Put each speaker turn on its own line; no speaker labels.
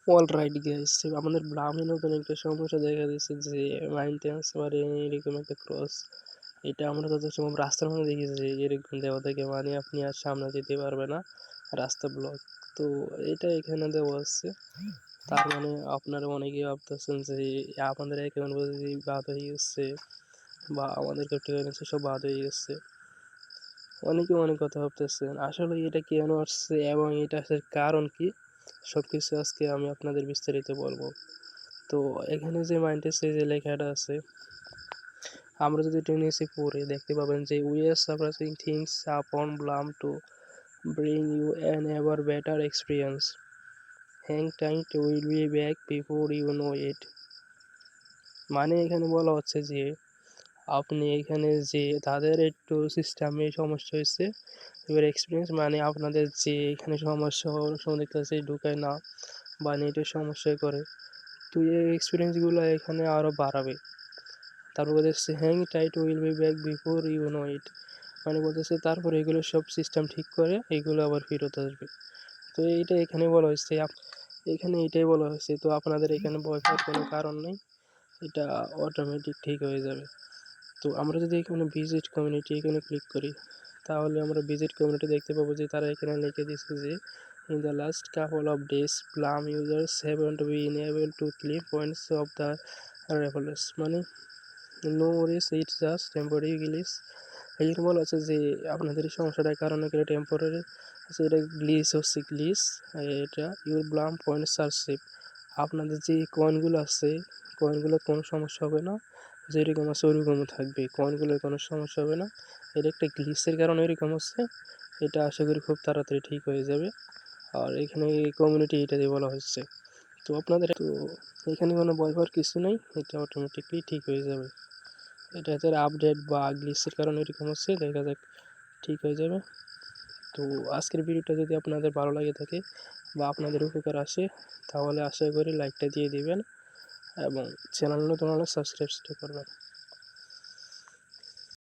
Alright guys, আমাদের ব্রাহ্মে নতুন একটা সমস্যা দেখা দিচ্ছে যে মাইন্টেন্স মানে এরকম একটা ক্রস। এটা আমরা যত সময় রাস্তার মধ্যে দেখেছি যে এরকম দেওয়া থাকে, মানে আপনি আর সামনে যেতে পারবে না, রাস্তা ব্লক। তো এটা এখানে দেওয়া আছে, তার মানে আপনারা অনেকেই ভাবতেছেন যে আমাদের অ্যাকাউন্ট যদি বাদ হয়ে গেছে বা আমাদের ক্রিপ্টোকারেন্সি সব বাদ হয়ে গেছে। অনেকে অনেক কথা ভাবতেছেন, আসলে এটা কেন আসছে এবং এটা আসার কারণ কি, সব কিছু আজকে আমি আপনাদের বিস্তারিত বলবো। তো এখানে যে মাইন্ডেসে যে লেখাটা আছে, আমরা যদি টেনেসি পড়ে দেখতে পাবেন যে we are surprising things upon bloom to bring you an ever better experience, hang tight will be back before you know it. মানে এখানে বলা হচ্ছে যে আপনি এখানে যে তাদের একটু সিস্টেমে সমস্যা হয়েছে, এবার এক্সপিরিয়েন্স মানে আপনাদের যে এখানে সমস্যা হওয়ার সময় দেখতেছে ঢুকায় না বা নেটের সমস্যায় করে, তো এই এক্সপিরিয়েন্সগুলো এখানে আরও বাড়াবে। তারপর বলতেছে hang tight will be back before you know it, মানে বলতেছে তারপরে এগুলো সব সিস্টেম ঠিক করে এগুলো আবার ফেরত আসবে। তো এইটা এখানে বলা হয়েছে, এখানে এটাই বলা হয়েছে। তো আপনাদের এখানে ভয় পাওয়ার কোনো কারণ নেই, এটা অটোমেটিক ঠিক হয়ে যাবে। তো আমরা যদি এখানে ভিজিট কমিউনিটি এখানে ক্লিক করি, তাহলে আমরা ভিজিট কমিউনিটি দেখতে পাবো যে তারা এখানে লিখে দিচ্ছে যে in the last couple of days plum users haven't bin able to claim points of the reference, মানে no Warsi, it's just temporary glitch. এখানে বলা আছে যে আপনাদের এই সমস্যাটার কারণে এটা টেম্পোরারি আছে, এটা গ্লিচ হচ্ছে গ্লিচ, এটা your Blum points are save. আপনাদের যে কয়েনগুলো আছে, কয়েনগুলোর কোনো সমস্যা হবে না, যেরকম আছে ওইরকমও থাকবে, কয়েনগুলোর কোনো সমস্যা হবে না। এটা একটা গ্লিচের কারণে এরকম হচ্ছে, এটা আশা করি খুব তাড়াতাড়ি ঠিক হয়ে যাবে। আর এখানে এই কমিউনিটি এটাতে বলা হচ্ছে। তো আপনাদের তো এখানে কোনো ভয় পাওয়ার কিছু নেই, এটা অটোমেটিকলি ঠিক হয়ে যাবে। এটাতে আপডেট বা গ্লিচের কারণে এরকম হচ্ছে, দেখা যাক ঠিক হয়ে যাবে। তো আজকের ভিডিওটা যদি আপনাদের ভালো লাগে থাকে বা আপনাদের উপকার আসে, তাহলে আশা করি লাইকটা দিয়ে দিবেন এবং চ্যানেল নতুন হলে সাবস্ক্রাইবটা করবেন।